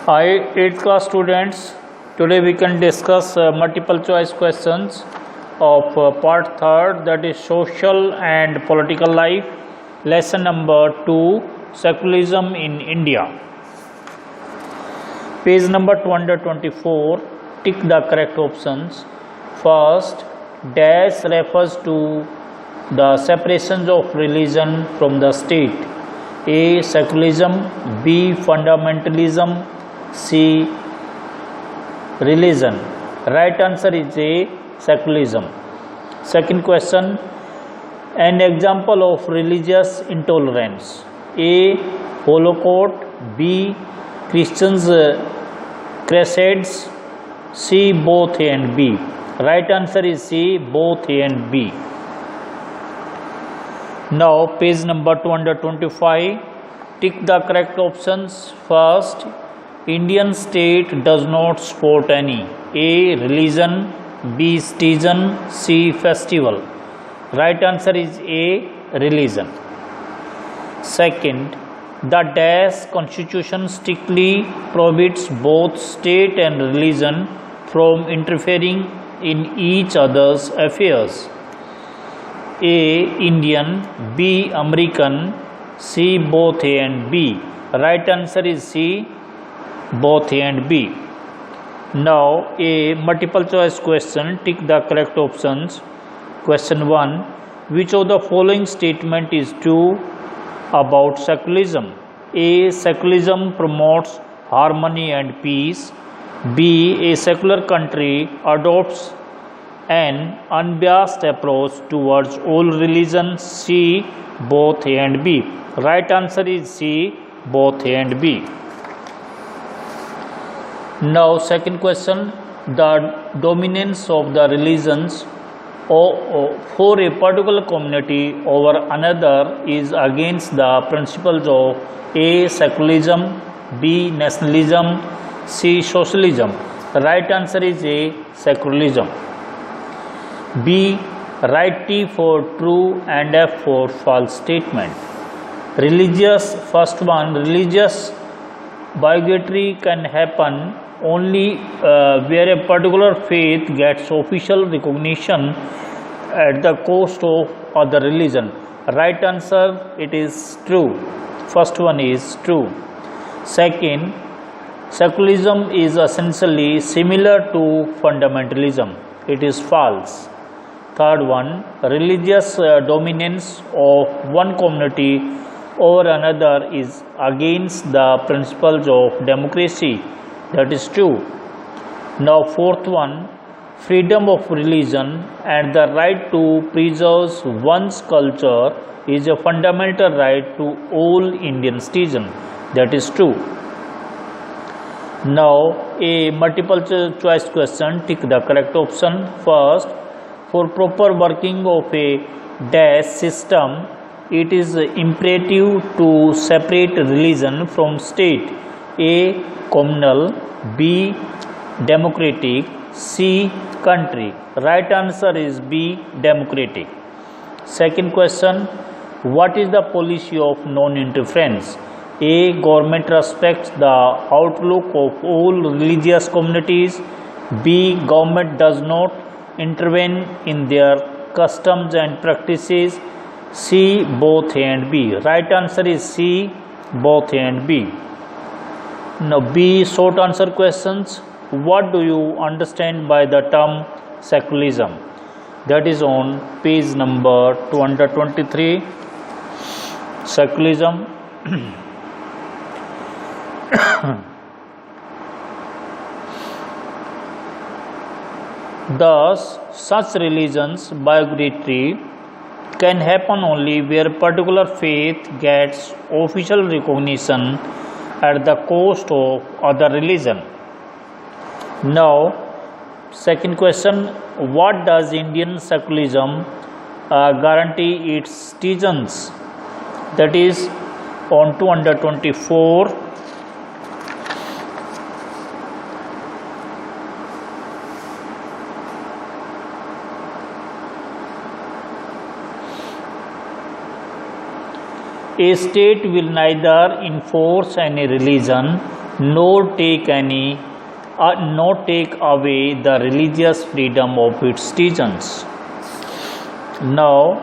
Hi, 8th class students. Today we can discuss multiple choice questions of part 3rd, that is social and political life. Lesson number 2, secularism in India. Page number 224. Tick the correct options. First, dash refers to the separations of religion from the state. A. Secularism. B. Fundamentalism. C. Religion. Right answer is A. Secularism. Second question, an example of religious intolerance. A. Holocaust. B. Christians crusades. C. Both A and B. Right answer is C. Both A and B. Now page number 225. Tick the correct options. First, Indian state does not support any. A. Religion. B. Citizen. C. Festival. Right answer is A. Religion. Second, the dash constitution strictly prohibits both state and religion from interfering in each other's affairs. A. Indian. B. American. C. Both A and B. Right answer is C. Both A and B. Now a multiple choice question. Tick the correct options. Question 1. Which of the following statement is true about secularism? A. Secularism promotes harmony and peace. B. A secular country adopts an unbiased approach towards all religions. C. Both A and B. Right answer is C. Both A and B. Now second question, the dominance of the religions for a particular community over another is against the principles of A. Secularism. B. Nationalism. C. Socialism. Right answer is A. Secularism. B. Write T for true and F for false statement. First one, religious bigotry can happen only where a particular faith gets official recognition at the cost of other religion. Right answer, it is true. First one is true. Second, secularism is essentially similar to fundamentalism. It is false. Third one, religious dominance of one community over another is against the principles of democracy. That is true. Now fourth one, freedom of religion and the right to preserve one's culture is a fundamental right to all Indian citizens. That is true. Now a multiple choice question. Tick the correct option. First, for proper working of a dash system, it is imperative to separate religion from state. A. Communal. B. Democratic. C. Country. Right answer is B. Democratic. Second question, what is the policy of non-interference? A. Government respects the outlook of all religious communities. B. Government does not intervene in their customs and practices. C. Both A and B. Right answer is C. Both A and B. Now B. Short answer questions. What do you understand by the term secularism? That is on page number 223. Secularism. Thus, such religions bigotry can happen only where particular faith gets official recognition at the cost of other religion. Now, second question, what does Indian secularism guarantee its citizens? That is on 224. A state will neither enforce any religion nor take away the religious freedom of its citizens. Now,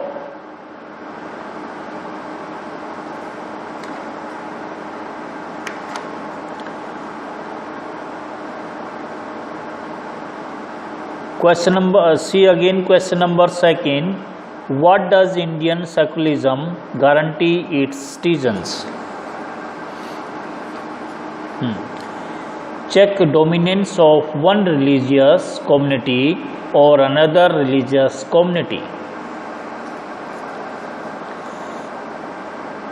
question number second. What does Indian secularism guarantee its citizens? Check dominance of one religious community or another religious community.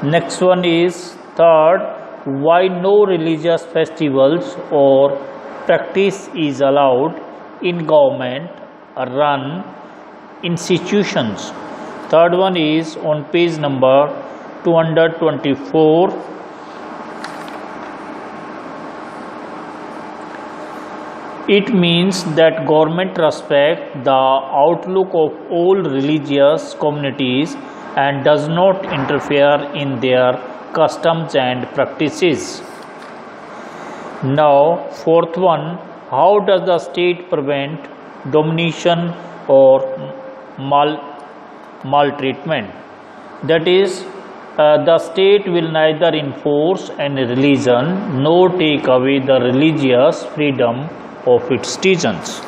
Next one is third, why no religious festivals or practice is allowed in government run institutions. Third one is on page number 224. It means that government respect the outlook of all religious communities and does not interfere in their customs and practices. Now, fourth one, how does the state prevent domination or maltreatment? That is, the state will neither enforce any religion nor take away the religious freedom of its citizens.